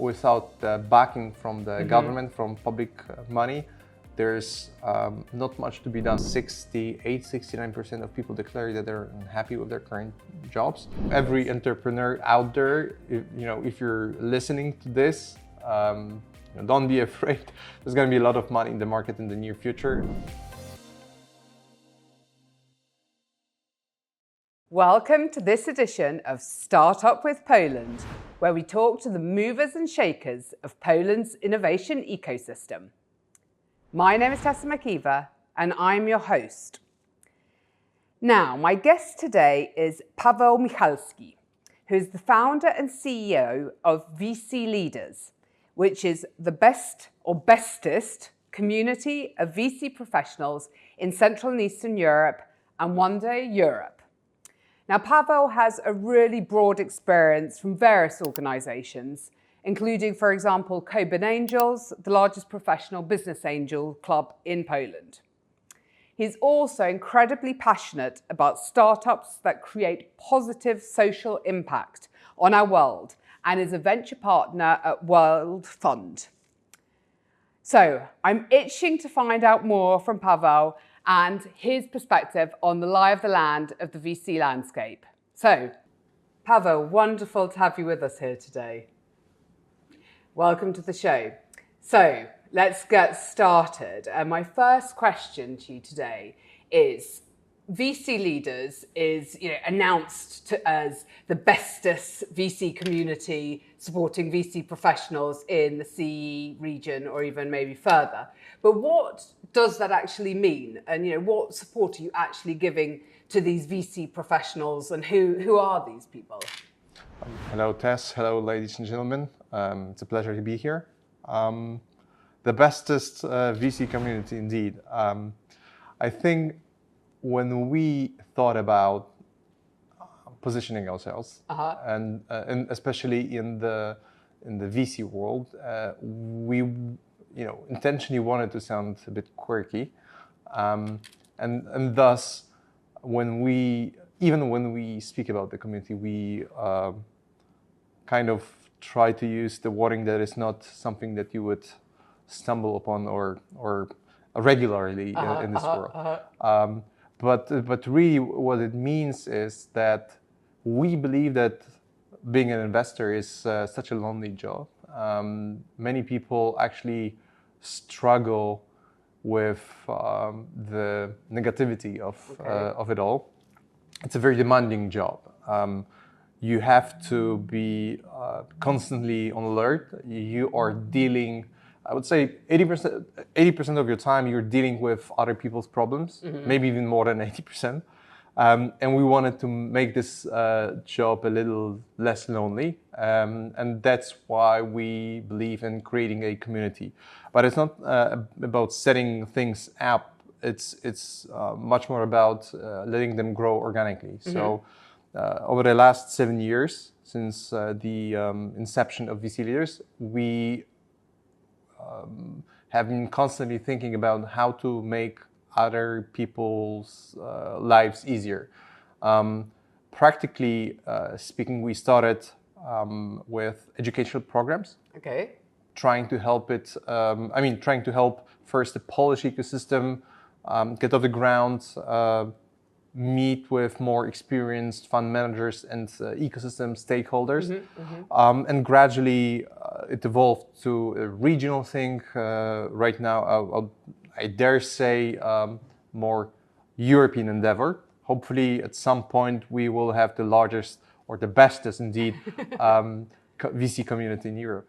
without backing from the government, from public money, there's not much to be done. 69% of people declare that they're unhappy with their current jobs. Every entrepreneur out there, if you're listening to this, don't be afraid. There's going to be a lot of money in the market in the near future. Welcome to this edition of Startup with Poland, where we talk to the movers and shakers of Poland's innovation ecosystem. My name is Tessa McIver, and I'm your host. Now, my guest today is Paweł Michalski, who is the founder and CEO of VC Leaders, which is the best or bestest community of VC professionals in Central and Eastern Europe and one day Europe. Now, Paweł has a really broad experience from various organizations, including, for example, Coburn Angels, the largest professional business angel club in Poland. He's also incredibly passionate about startups that create positive social impact on our world and is a venture partner at World Fund. So I'm itching to find out more from Paweł and his perspective on the lie of the land of the VC landscape. So, Paweł, wonderful to have you with us here today. Welcome to the show. So let's get started. My first question to you today is, VC Leaders is announced as the bestest VC community supporting VC professionals in the CE region or even maybe further. But what does that actually mean? And what support are you actually giving to these VC professionals, and who are these people? Hello, Tess. Hello, ladies and gentlemen. It's a pleasure to be here. The bestest VC community, indeed. I think when we thought about positioning ourselves, and especially in the VC world, we intentionally wanted to sound a bit quirky, and thus when we speak about the community, we kind of try to use the wording that is not something that you would stumble upon or regularly in this world. But really what it means is that we believe that being an investor is such a lonely job. Many people actually struggle with the negativity of it all. It's a very demanding job. You have to be constantly on alert. You are dealing, I would say 80% of your time you're dealing with other people's problems, maybe even more than 80%. And we wanted to make this job a little less lonely. And that's why we believe in creating a community. But it's not about setting things up. It's much more about letting them grow organically. So over the last 7 years, since the inception of VC Leaders, we have been constantly thinking about how to make other people's lives easier. Practically speaking, we started with educational programs. Okay. Trying to help first the Polish ecosystem get off the ground, meet with more experienced fund managers and ecosystem stakeholders. And gradually it evolved to a regional thing. Right now, I dare say more European endeavor. Hopefully at some point we will have the largest or the bestest indeed VC community in Europe.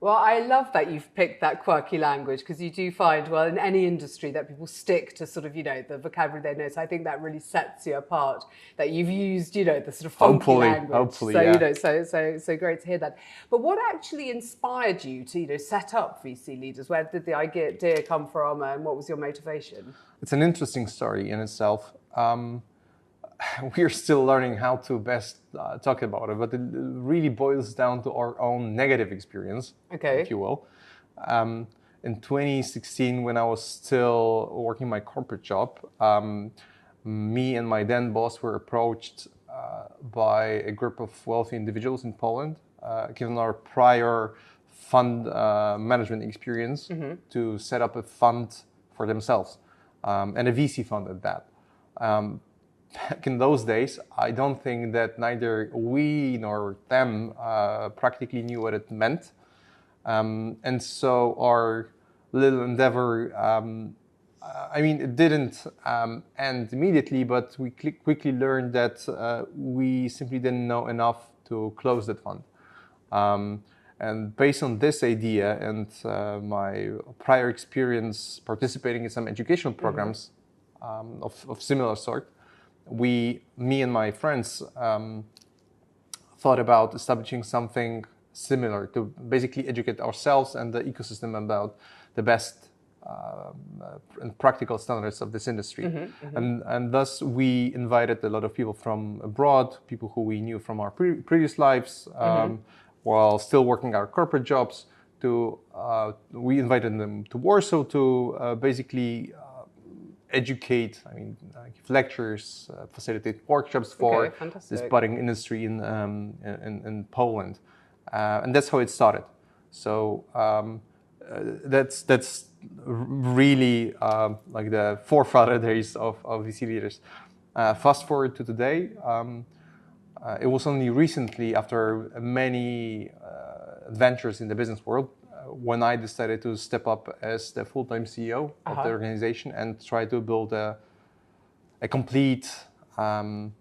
Well, I love that you've picked that quirky language, because you do find, well, in any industry that people stick to sort of, the vocabulary they know. So I think that really sets you apart, that you've used, the sort of funky language. Hopefully, so, yeah. So great to hear that. But what actually inspired you to, set up VC Leaders? Where did the idea come from, and what was your motivation? It's an interesting story in itself. We're still learning how to best talk about it, but it really boils down to our own negative experience, if you will. In 2016, when I was still working my corporate job, me and my then boss were approached by a group of wealthy individuals in Poland, given our prior fund management experience to set up a fund for themselves, and a VC fund at that. Back in those days, I don't think that neither we nor them practically knew what it meant. And so our little endeavor, it didn't end immediately, but we quickly learned that we simply didn't know enough to close that fund. And based on this idea and my prior experience participating in some educational programs of similar sort, me and my friends thought about establishing something similar to basically educate ourselves and the ecosystem about the best and practical standards of this industry. And thus we invited a lot of people from abroad, people who we knew from our previous lives, while still working our corporate jobs. We invited them to Warsaw to basically educate, give lectures, facilitate workshops for this budding industry in Poland. And that's how it started. So that's really like the forefather days of VC leaders. Fast forward to today, it was only recently, after many adventures in the business world, when I decided to step up as the full-time CEO of the organization and try to build a complete and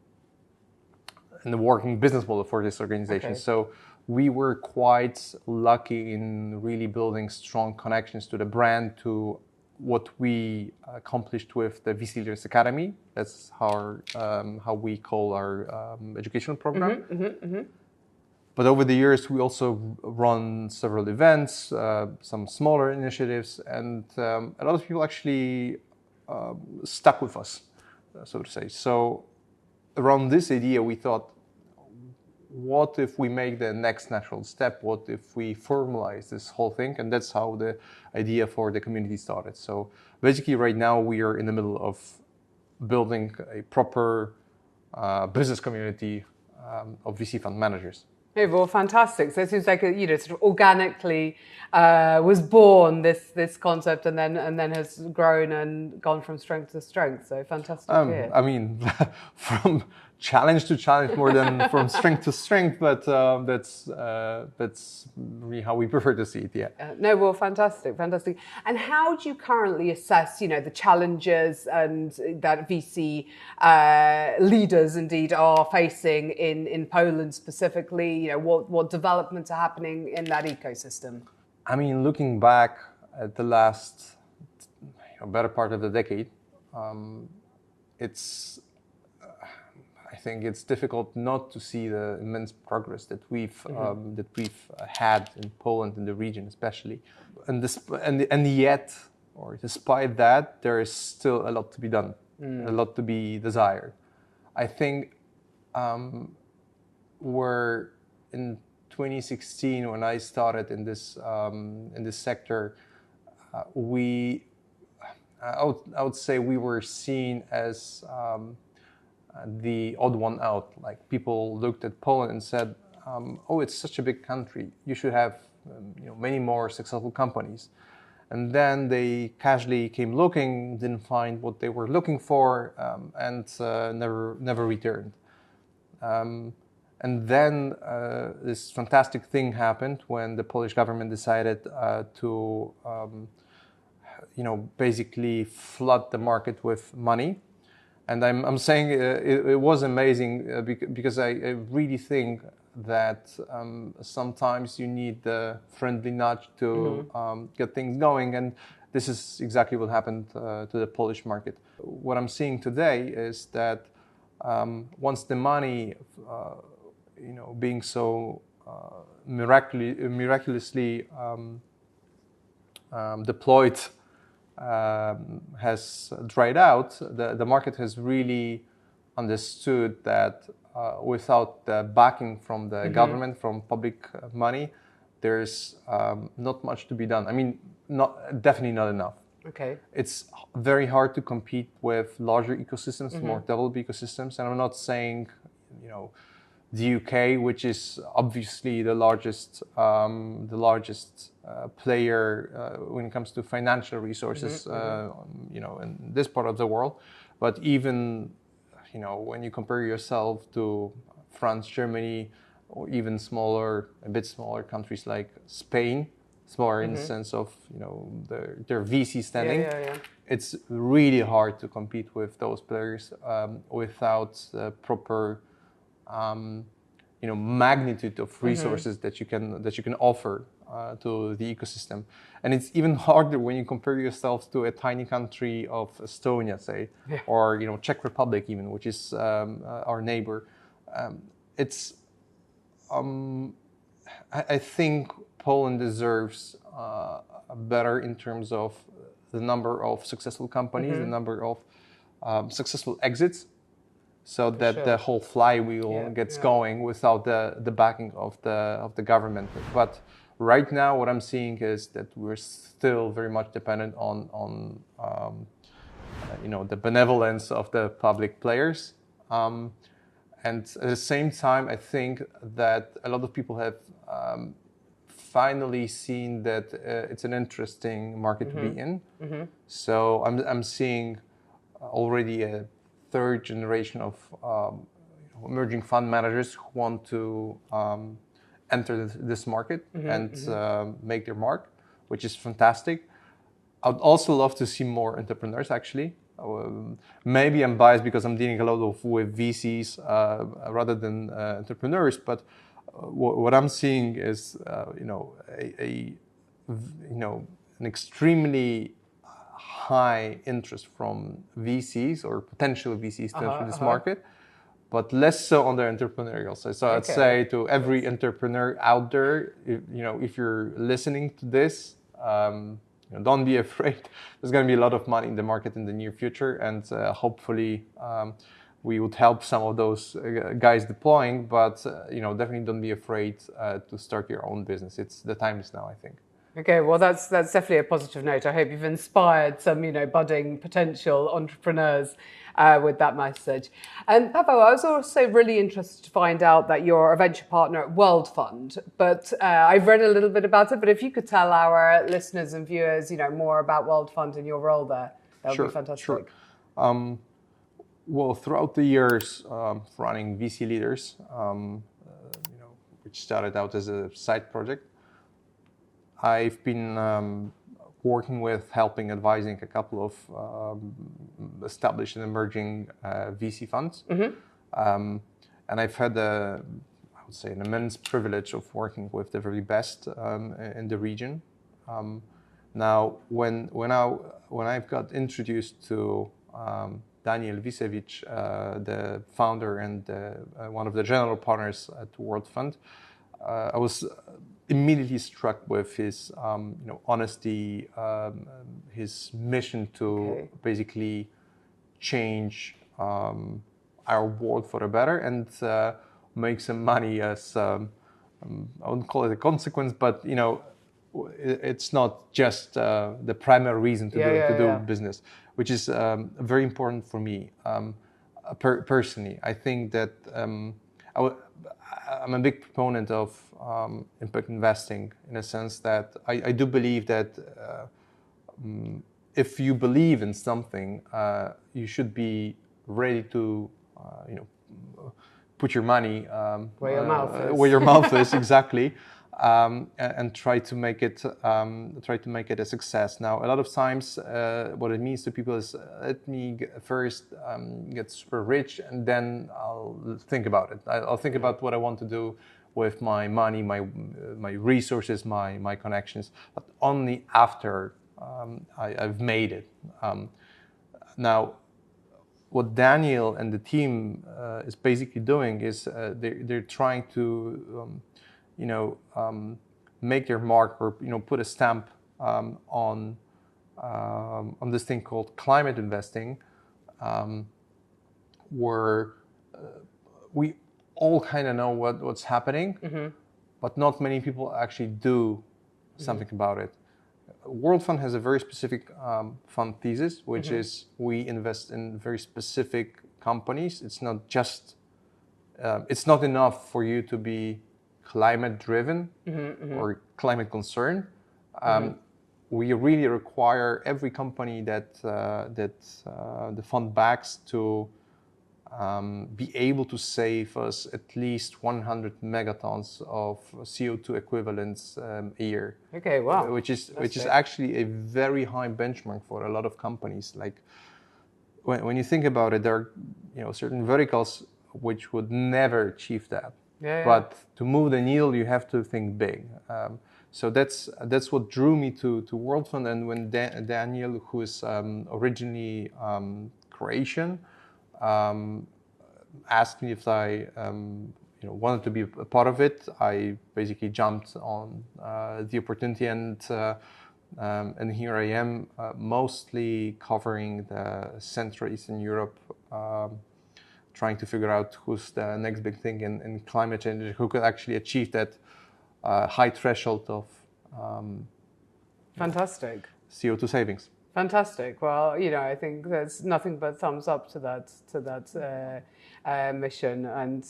working business model for this organization. So we were quite lucky in really building strong connections to the brand, to what we accomplished with the VC Leaders Academy. That's how we call our educational program. But over the years, we also run several events, some smaller initiatives, and a lot of people actually stuck with us, so to say. So around this idea, we thought, what if we make the next natural step? What if we formalize this whole thing? And that's how the idea for the community started. So basically right now we are in the middle of building a proper business community of VC fund managers. Oh, well, fantastic. So it seems like, sort of organically was born this concept and then has grown and gone from strength to strength. So fantastic to hear. From challenge to challenge more than from strength to strength, but that's really how we prefer to see it. No, well, fantastic. And how do you currently assess, the challenges and that VC leaders indeed are facing in Poland specifically? What developments are happening in that ecosystem? Looking back at the last better part of the decade, I think it's difficult not to see the immense progress that we've had in Poland, in the region especially, and yet, or despite that, there is still a lot to be done, a lot to be desired. I think we're in 2016 when I started in this sector. I would say we were seen as the odd one out. Like, people looked at Poland and said, "Oh, it's such a big country. You should have many more successful companies." And then they casually came looking, didn't find what they were looking for, and never returned. And then this fantastic thing happened when the Polish government decided to basically flood the market with money. And I'm saying it was amazing because I really think that sometimes you need the friendly nudge to get things going, and this is exactly what happened to the Polish market. What I'm seeing today is that once the money, being so miraculously deployed, has dried out, the market has really understood that without the backing from the government, from public money, there's not much to be done. Definitely not enough. Okay. It's very hard to compete with larger ecosystems, more developed ecosystems, and I'm not saying, the UK, which is obviously the largest player when it comes to financial resources, in this part of the world. But even, when you compare yourself to France, Germany, or even a bit smaller countries like Spain, smaller in the sense of, their VC standing, it's really hard to compete with those players without the proper magnitude of resources that you can offer to the ecosystem. And it's even harder when you compare yourself to a tiny country of Estonia, say, or Czech Republic even, which is our neighbor. I think Poland deserves better in terms of the number of successful companies, the number of successful exits, so that the whole flywheel gets going without the backing of the government. But right now, what I'm seeing is that we're still very much dependent on the benevolence of the public players. And at the same time, I think that a lot of people have finally seen that it's an interesting market to be in. So I'm seeing already a third generation of emerging fund managers who want to enter this market and make their mark, which is fantastic. I'd also love to see more entrepreneurs, actually. Maybe I'm biased because I'm dealing a lot with VCs rather than entrepreneurs, but what I'm seeing is an extremely high interest from VCs or potential VCs to enter this market, but less so on the entrepreneurial side. So I'd say to every entrepreneur out there, if you're listening to this, don't be afraid. There's going to be a lot of money in the market in the near future, and hopefully we would help some of those guys deploying. But definitely don't be afraid to start your own business. The time is now, I think. Okay, well, that's definitely a positive note. I hope you've inspired some, budding potential entrepreneurs with that message. And Paweł, I was also really interested to find out that you're a venture partner at World Fund, but I've read a little bit about it. But if you could tell our listeners and viewers, more about World Fund and your role there, that would be fantastic. Sure. Well, throughout the years running VC Leaders, which started out as a side project, I've been working with, helping, advising a couple of established and emerging VC funds. And I've had, I would say, an immense privilege of working with the very best in the region. Now, when I've got introduced to Daniel Wisewicz, the founder and one of the general partners at World Fund, I was immediately struck with his honesty, his mission to basically change our world for the better and make some money as I wouldn't call it a consequence, but it's not just the primary reason to do business, which is very important for me personally. I think that I'm a big proponent of impact investing in a sense that I do believe that if you believe in something, you should be ready to, put your money where your mouth is, exactly, and try to make it a success. Now, a lot of times, what it means to people is let me first get super rich, and then I'll think about it. I'll think about what I want to do with my money, my resources, my connections, but only after I've made it. Now, what Daniel and the team is basically doing is they're trying to make their mark or put a stamp on this thing called climate investing, where we all kind of know what's happening, but not many people actually do something about it. World Fund has a very specific fund thesis, which is we invest in very specific companies. It's not just it's not enough for you to be climate driven or climate concerned. We really require every company that the fund backs to be able to save us at least 100 megatons of CO2 equivalents a year. Okay, wow. Which is actually a very high benchmark for a lot of companies. Like when you think about it, there are certain verticals which would never achieve that. But to move the needle, you have to think big. So that's what drew me to World Fund. And when Daniel, who is originally Croatian, asked me if I wanted to be a part of it, I basically jumped on the opportunity, and here I am, mostly covering the Central Eastern Europe, trying to figure out who's the next big thing in climate change, who could actually achieve that high threshold of fantastic CO2 savings. Fantastic. Well, I think there's nothing but thumbs up to that mission, and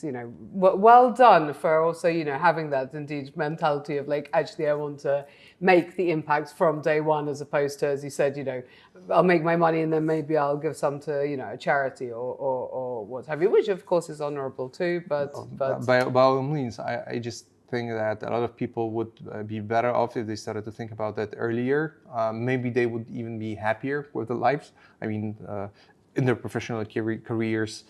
well done for also having that indeed mentality of like, actually I want to make the impact from day one, as opposed to, as you said, I'll make my money and then maybe I'll give some to a charity or what have you, which of course is honourable too. But by all means, I just think that a lot of people would be better off if they started to think about that earlier. Maybe they would even be happier with their lives. I mean, in their professional careers,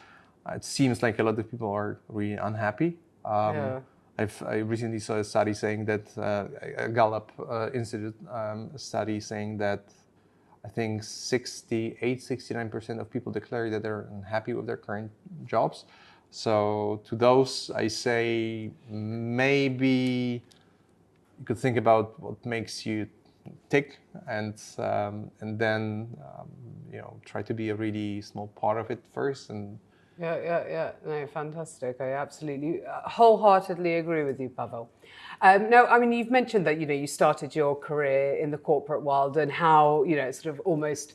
it seems like a lot of people are really unhappy. I recently saw a study saying that, a Gallup Institute study saying that I think 69% of people declare that they're unhappy with their current jobs. So to those, I say maybe you could think about what makes you tick, and then try to be a really small part of it first. And no, fantastic. I absolutely wholeheartedly agree with you, Paweł. No, I mean, you've mentioned that you started your career in the corporate world, and how it sort of almost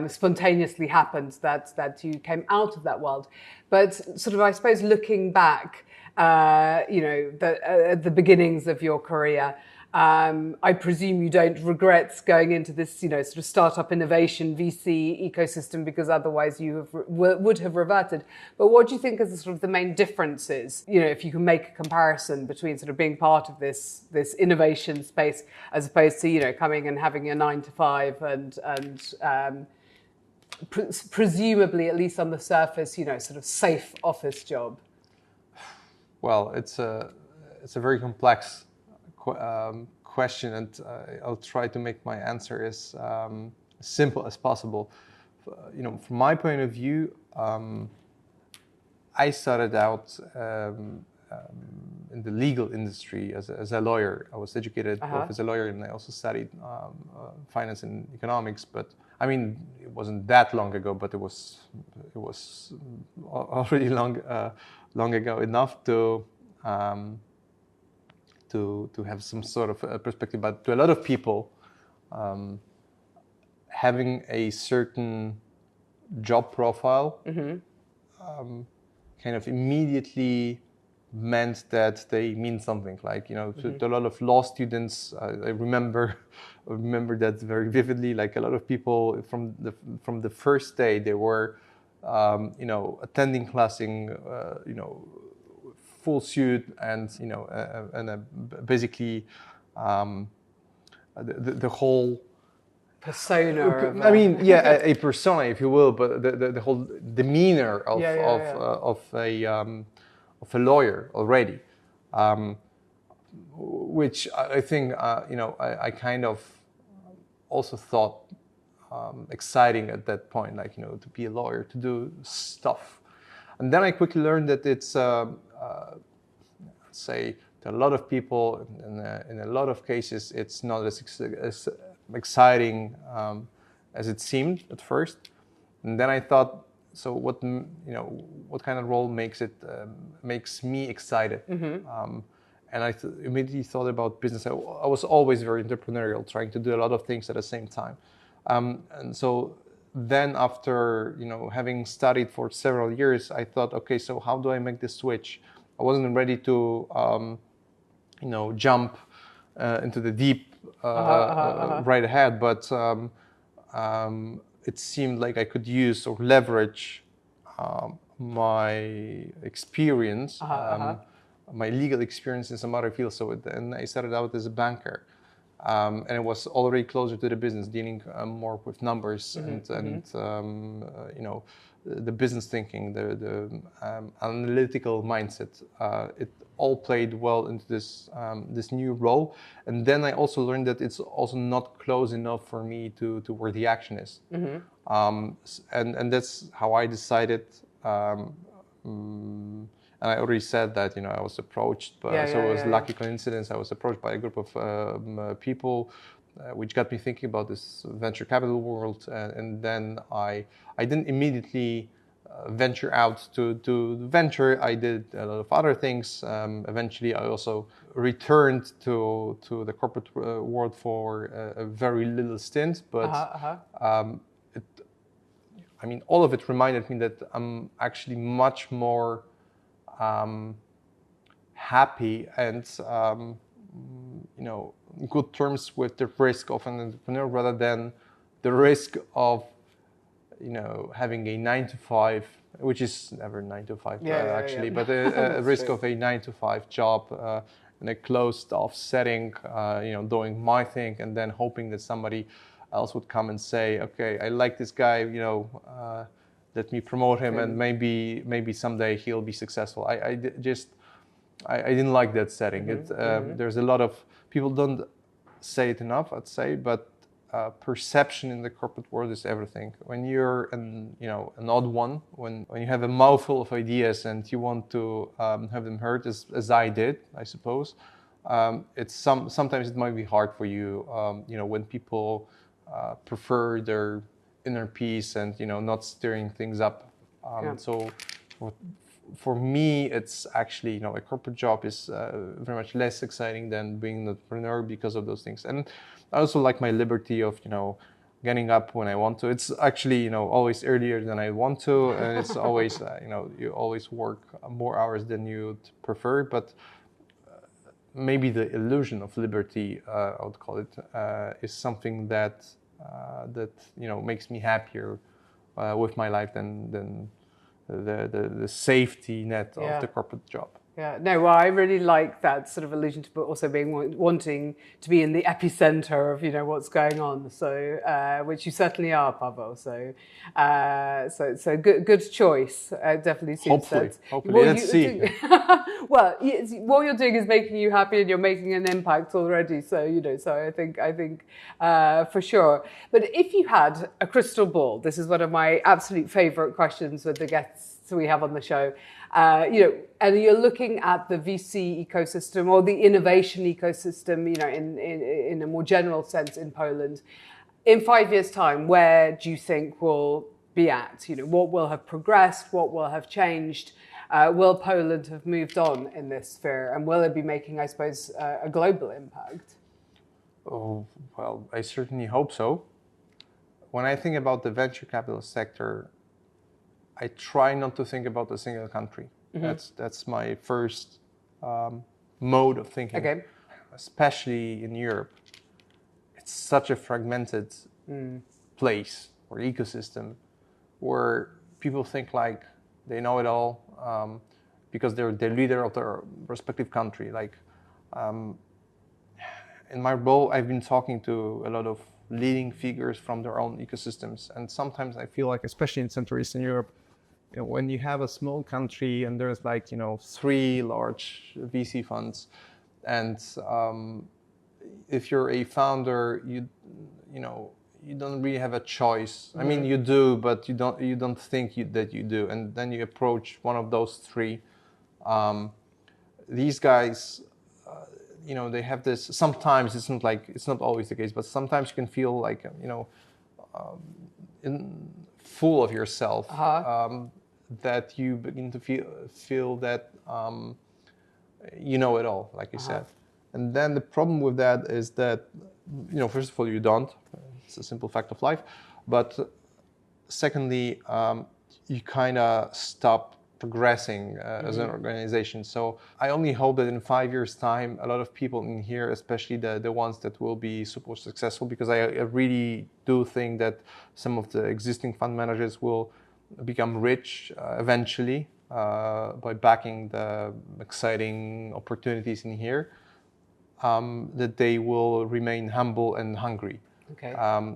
spontaneously happened that you came out of that world. But sort of, I suppose, looking back, at the beginnings of your career, I presume you don't regret going into this, sort of startup innovation VC ecosystem, because otherwise you would have reverted. But what do you think is the sort of the main differences, if you can make a comparison between sort of being part of this innovation space as opposed to, coming and having a 9-to-5 and presumably, at least on the surface, sort of safe office job? Well, it's a very complex question, and I'll try to make my answer as simple as possible. From my point of view, I started out in the legal industry as a lawyer. I was educated both as a lawyer, and I also studied finance and economics. But I mean, it wasn't that long ago, but it was already long ago enough to have some sort of a perspective. But to a lot of people, having a certain job profile kind of immediately meant that they mean something. Like, to a lot of law students, I remember that very vividly. Like, a lot of people from the first day, they were attending class in full suit, and basically the whole persona. I mean, a persona, if you will, but the whole demeanor of a lawyer already, which I think I kind of also thought exciting at that point, like, to be a lawyer, to do stuff. And then I quickly learned that it's say, to a lot of people, in a lot of cases, it's not as exciting as it seemed at first. And then I thought, so what kind of role makes me excited? And I immediately thought about business. I was always very entrepreneurial, trying to do a lot of things at the same time. And so then after having studied for several years, I thought, okay, so how do I make this switch? I wasn't ready to jump into the deep right ahead, but it seemed like I could use or leverage my experience, my legal experience in some other fields. And I started out as a banker. And it was already closer to the business, dealing more with numbers and the business thinking, the analytical mindset. It all played well into this new role. And then I also learned that it's also not close enough for me to where the action is. And that's how I decided. And I already said that I was approached, but it was lucky coincidence. I was approached by a group of people, which got me thinking about this venture capital world. And then I didn't immediately venture out to venture. I did a lot of other things. Eventually, I also returned to the corporate world for a very little stint, but. All of it reminded me that I'm actually much more happy and good terms with the risk of an entrepreneur rather than the risk of having a 9-to-5, which is never 9-to-5 actually, but a risk of a 9-to-5 job in a closed-off setting, doing my thing, and then hoping that somebody else would come and say, okay, I like this guy, let me promote him, and maybe someday he'll be successful. I didn't like that setting. There's a lot of people don't say it enough, I'd say, but perception in the corporate world is everything. When you're an odd one, when you have a mouthful of ideas and you want to have them heard, as I did, I suppose, sometimes it might be hard for you, when people prefer their inner peace and not stirring things up. So for me, it's actually a corporate job is very much less exciting than being an entrepreneur because of those things. And I also like my liberty of getting up when I want to. It's actually always earlier than I want to, and it's always you always work more hours than you'd prefer, but maybe the illusion of liberty, I would call it, is something that makes me happier with my life than the safety net of the corporate job. Yeah, no, well, I really like that sort of allusion to also being wanting to be in the epicenter of what's going on. So, which you certainly are, Paweł. So good choice. Definitely suits Hopefully, well, let's see. Well, what you're doing is making you happy, and you're making an impact already. So so I think for sure. But if you had a crystal ball, this is one of my absolute favorite questions with the guests we have on the show. And you're looking at the VC ecosystem or the innovation ecosystem, in a more general sense in Poland. In 5 years' time, where do you think we'll be at? What will have progressed? What will have changed? Will Poland have moved on in this sphere? And will it be making, I suppose, a global impact? Oh, well, I certainly hope so. When I think about the venture capital sector, I try not to think about a single country. That's my first mode of thinking. Okay. Especially in Europe, it's such a fragmented place or ecosystem where people think like they know it all because they're the leader of their respective country. Like in my role, I've been talking to a lot of leading figures from their own ecosystems, and sometimes I feel like, especially in Central Eastern Europe, when you have a small country and there's 3 large VC funds, and if you're a founder, you don't really have a choice. I mean, you do, but you don't think that you do. And then you approach one of those 3. These guys, they have this. Sometimes it's not always the case, but sometimes you can feel like full of yourself. That you begin to feel that you know it all, like you said. And then the problem with that is that, first of all, you don't. It's a simple fact of life. But secondly, you kind of stop progressing as an organization. So I only hope that in 5 years' time, a lot of people in here, especially the ones that will be super successful, because I really do think that some of the existing fund managers will become rich eventually by backing the exciting opportunities in here, that they will remain humble and hungry. Okay.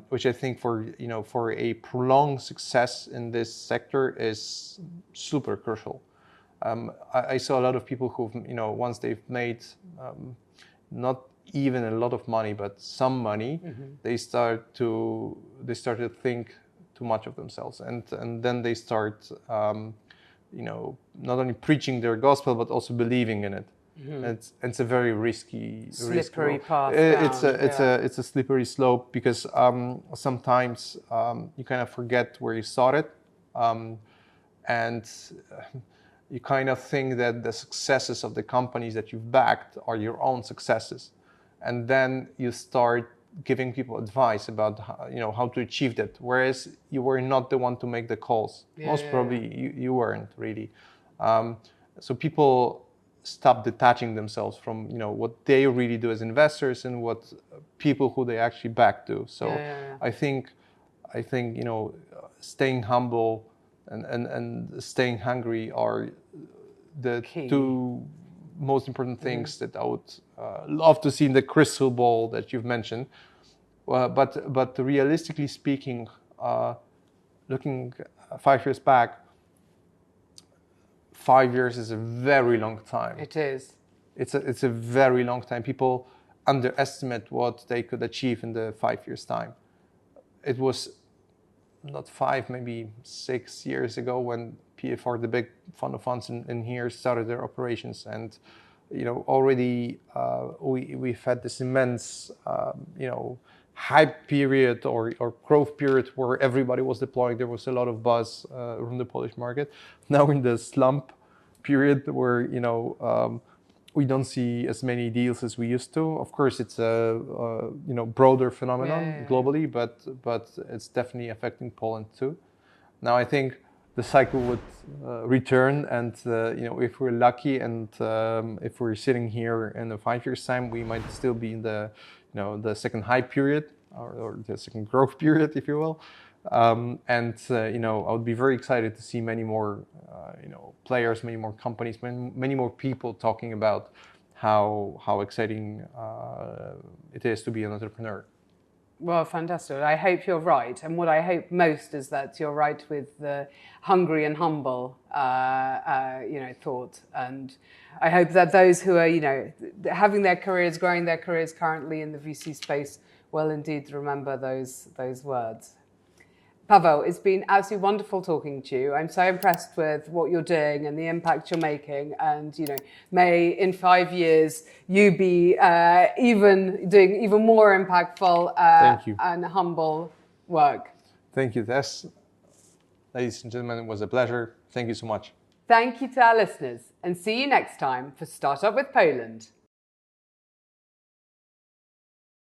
Which I think for a prolonged success in this sector is super crucial. I saw a lot of people who, once they've made not even a lot of money, but some money, they start to think too much of themselves, and then they start, not only preaching their gospel but also believing in it. It's a very risky, slippery path. It's a slippery slope, because sometimes you kind of forget where you started, and you kind of think that the successes of the companies that you've backed are your own successes, and then you start giving people advice about how to achieve that, whereas you were not the one to make the calls. Most probably you weren't really. So people stop detaching themselves from what they really do as investors and what people who they actually back do. So I think staying humble and staying hungry are the key. two most important things that I would love to see in the crystal ball that you've mentioned. But realistically speaking, looking 5 years back, 5 years is a very long time. It is. It's a very long time. People underestimate what they could achieve in the 5 years' time. It was not 5, maybe 6 years ago when PFR, the big fund of funds in here, started their operations, and already we've had this immense hype period or growth period where everybody was deploying. There was a lot of buzz around the Polish market. Now in the slump period where we don't see as many deals as we used to. Of course, it's a broader phenomenon globally, but it's definitely affecting Poland too. Now I think the cycle would return, and if we're lucky, and if we're sitting here in the 5 years' time, we might still be in the second hype period or the second growth period, if you will. I would be very excited to see many more players, many more companies, many more people talking about how exciting it is to be an entrepreneur. Well, fantastic. I hope you're right. And what I hope most is that you're right with the hungry and humble, thought. And I hope that those who are, having their careers, growing their careers currently in the VC space will indeed remember those words. Paweł, it's been absolutely wonderful talking to you. I'm so impressed with what you're doing and the impact you're making. And, may in 5 years you be doing even more impactful and humble work. Thank you, Tess. Ladies and gentlemen, it was a pleasure. Thank you so much. Thank you to our listeners, and see you next time for Startup with Poland.